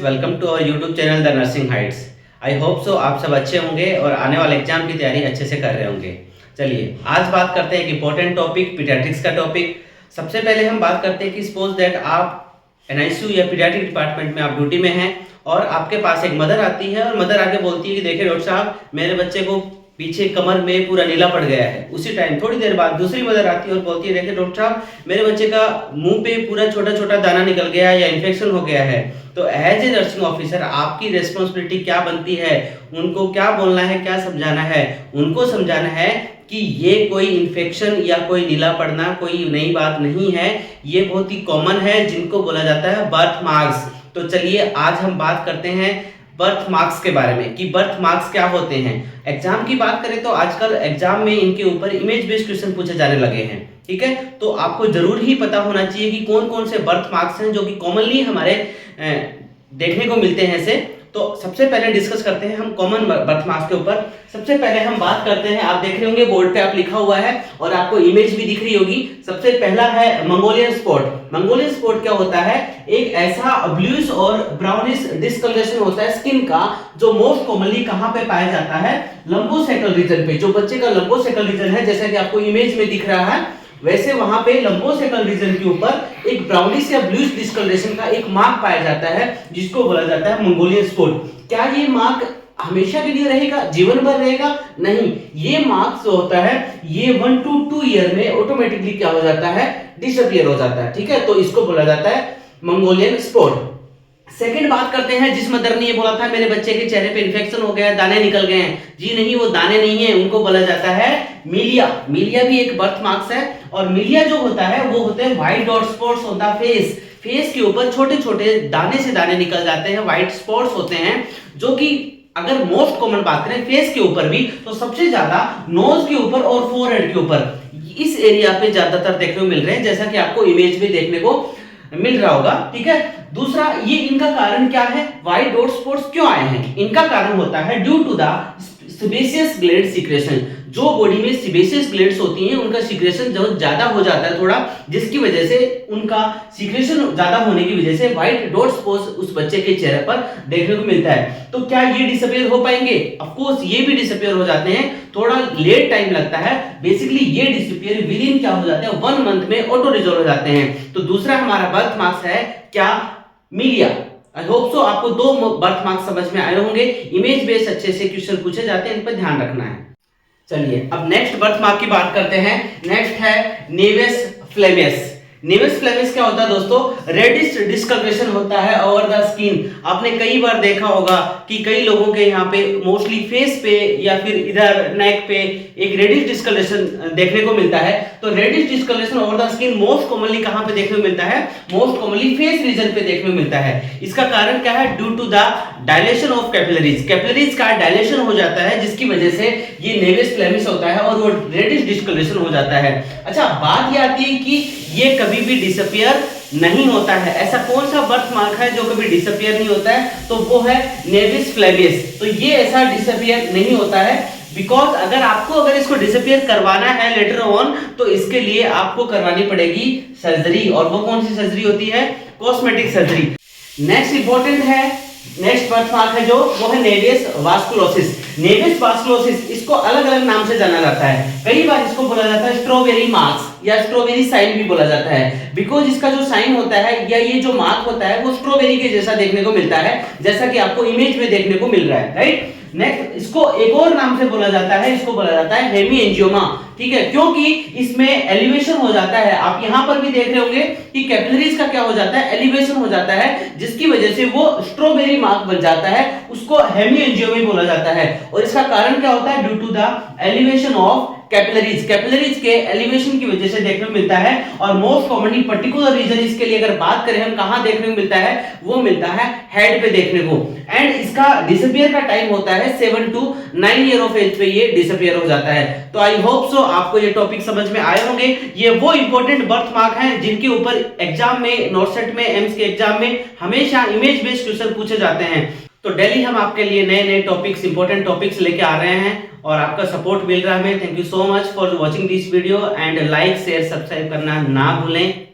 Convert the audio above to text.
Welcome to our YouTube channel the nursing heights. I hope so आप सब अच्छे होंगे और आने वाले एग्जाम की तैयारी अच्छे से कर रहे होंगे। चलिए आज बात करते हैं एक इंपॉर्टेंट टॉपिक, पीडियाट्रिक्स का टॉपिक। सबसे पहले हम बात करते हैं कि सपोज दैट आप एनआईसीयू या पीडियाट्रिक डिपार्टमेंट में आप ड्यूटी में हैं और आपके पास एक मदर आती है और मदर आके बोलती है कि देखिए डॉक्टर साहब, मेरे बच्चे को पीछे कमर में पूरा नीला पड़ गया है। उसी टाइम थोड़ी देर बाद दूसरी मदर आती है और बोलती है देखिए डॉक्टर साहब, मेरे बच्चे का मुंह पे पूरा छोटा छोटा दाना निकल गया है या इन्फेक्शन हो गया है। तो एज ए नर्सिंग ऑफिसर आपकी रिस्पॉन्सिबिलिटी क्या बनती है? उनको क्या बोलना है, क्या समझाना है? उनको समझाना है कि ये कोई इन्फेक्शन या कोई नीला पड़ना कोई नई बात नहीं है, ये बहुत ही कॉमन है जिनको बोला जाता है बर्थ मार्क्स। तो चलिए आज हम बात करते हैं बर्थ मार्क्स के बारे में कि बर्थ मार्क्स क्या होते हैं। एग्जाम की बात करें तो आजकल एग्जाम में इनके ऊपर इमेज बेस्ड क्वेश्चन पूछे जाने लगे हैं, ठीक है। तो आपको जरूर ही पता होना चाहिए कि कौन कौन से बर्थ मार्क्स हैं जो कि कॉमनली हमारे देखने को मिलते हैं से। तो सबसे पहले डिस्कस करते हैं हम कॉमन बर्थ मार्क्स के ऊपर। सबसे पहले हम बात करते हैं, आप देख रहे होंगे बोर्ड पे आप लिखा हुआ है और आपको इमेज भी दिख रही होगी। सबसे पहला है मंगोलियन स्पॉट। मंगोलियन स्पॉट क्या होता है? एक ऐसा ब्लूइश और ब्राउनिश डिस्कलरेशन होता है स्किन का, जो मोस्ट कॉमनली कहां पे पाया जाता है? लंबोसेकल रीजन पे। जो बच्चे का लंबोसेकल रीजन है, जैसा कि आपको इमेज में दिख रहा है, वैसे वहां पे लंबोसेकल रीजन के ऊपर एक ब्राउनिश या ब्लूइश डिस्कलरेशन का एक मार्क पाया जाता है जिसको बोला जाता है मंगोलियन स्पॉट। क्या ये मार्क हमेशा के लिए रहेगा, जीवन भर रहेगा? नहीं, ये मार्क्स जो होता है ये 1 to 2 ईयर में ऑटोमेटिकली क्या हो जाता है? डिसअपीयर हो जाता है, ठीक है। तो इसको बोला जाता है मंगोलियन स्पॉट। सेकंड बात करते हैं, जिस मदर ने ये बोला था मेरे बच्चे के चेहरे पे इन्फेक्शन हो गया है, दाने निकल गए हैं, जी नहीं, वो दाने नहीं है, उनको बोला जाता है मिलिया। मिलिया भी एक बर्थ मार्क्स है और मिलिया जो होता है वो होते हैं white dot spots on the face. Face के ऊपर छोटे छोटे दाने से दाने निकल जाते हैं, व्हाइट स्पॉट्स होते हैं, जो कि अगर मोस्ट कॉमन बात करें फेस के ऊपर भी तो सबसे ज्यादा नोज के ऊपर और फोरहेड के ऊपर इस एरिया पे ज्यादातर देखने को मिल रहे हैं, जैसा कि आपको इमेज में देखने को मिल रहा होगा, ठीक है। दूसरा, ये इनका कारण क्या है? व्हाइट डॉट स्पॉट्स क्यों आए हैं? इनका कारण होता है due to the sebaceous gland secretion. जो बॉडी में सेबेसियस ग्लैंड्स होती हैं उनका सीक्रेशन जो ज्यादा हो जाता है थोड़ा, जिसकी वजह से उनका सीक्रेशन ज्यादा होने की वजह से व्हाइट डॉट स्पॉट्स उस बच्चे के चेहरे पर देखने को मिलता है। तो क्या ये डिसअपीयर हो पाएंगे? ऑफ कोर्स ये भी डिसअपीयर हो जाते हैं, थोड़ा लेट टाइम लगता है। बेसिकली ये डिसअपीयर विद इन क्या हो जाते हैं? 1 मंथ में ऑटो रिजॉल्व हो जाते हैं। तो दूसरा हमारा बर्थ मार्क्स है क्या? मिलिया। आई होप सो आपको 2 बर्थ मार्क्स समझ में आए होंगे। इमेज बेस्ड अच्छे से क्वेश्चन पूछे जाते हैं, इन पर ध्यान रखना है। चलिए अब नेक्स्ट बर्थ मार्क की बात करते हैं। नेक्स्ट है नेवस फ्लेमियस। नेवस फ्लेमियस क्या होता है दोस्तों? रेडिश डिस्कलरेशन होता है ओवर द स्किन। आपने कई बार देखा होगा कि कई लोगों के यहाँ पे मोस्टली फेस पे या फिर इधर नेक पे एक रेडिश डिस्कलरेशन देखने को मिलता है। तो reddish discoloration over the skin most commonly कहां पे देखने को मिलता है? मोस्ट कॉमनली फेस रीजन पे देखने को मिलता है। इसका कारण क्या है? Due to the dilation of capillaries. Capillaries का डायलेशन हो जाता है जिसकी वजह से ये नेवस फ्लेमियस होता है और वो रेडिश डिस्कलरेशन हो जाता है। अच्छा, बात ये आती है कि ये कभी भी डिसअपीयर नहीं होता है। ऐसा कौन सा बर्थ मार्क है जो कभी डिसअपीयर नहीं होता है? तो वो है नेवस फ्लेमियस। तो ये ऐसा डिसअपीयर नहीं होता है बिकॉज अगर इसको डिसअपीयर करवाना है लेटर ऑन तो इसके लिए आपको करवानी पड़ेगी सर्जरी। और वो कौन सी सर्जरी होती है? Cosmetic surgery. नेक्स्ट इंपॉर्टेंट है, नेक्स्ट बर्थ मार्क है जो वो है नेवस वास्कुलोसिस। नेवस वास्कुलोसिस, इसको अलग अलग नाम से जाना जाता है। कई बार इसको बोला जाता है स्ट्रॉबेरी मार्क्स या स्ट्रॉबेरी साइन भी बोला जाता है, बिकॉज इसका जो साइन होता है या ये जो मार्क होता है वो स्ट्रॉबेरी के जैसा देखने को मिलता है, जैसा कि आपको इमेज में देखने को मिल रहा है, राइट। नेक्स्ट, इसको एक और नाम से बोला जाता है, इसको बोला जाता है हेमिएंजियोमा, ठीक है, क्योंकि इसमें एलिवेशन हो जाता है। आप यहां पर भी देख रहे होंगे कि कैपिलरीज का क्या हो जाता है? एलिवेशन हो जाता है, जिसकी वजह से वो स्ट्रॉबेरी मार्क बन जाता है, उसको हेमिएंजियोमा बोला जाता है। और इसका कारण क्या होता है? Due to the elevation of capillaries. Capillaries के एलिवेशन की वजह से देखने को मिलता है। और मोस्ट कॉमनली पर्टिकुलर रीजन इसके लिए अगर बात करें हम कहां देखने को मिलता है? वो मिलता है हेड पे देखने को। एंड इसका डिसअपीयर का टाइम होता है 7 to 9 ईयर ऑफ एज पे ये डिसअपीयर हो जाता है। तो आई होप सो आपको ये टॉपिक समझ में आए होंगे। ये वो इंपॉर्टेंट बर्थ मार्क हैं जिनके ऊपर एग्जाम में, नॉर्सेट में, एम्स के एग्जाम में हमेशा इमेज बेस्ड क्वेश्चन पूछे जाते हैं। तो डेली हम आपके लिए नए नए टॉपिक्स, इंपॉर्टेंट टॉपिक्स लेके आ रहे हैं और आपका सपोर्ट मिल रहा है हमें। Thank you so much for watching this video and like share subscribe करना ना भूलें।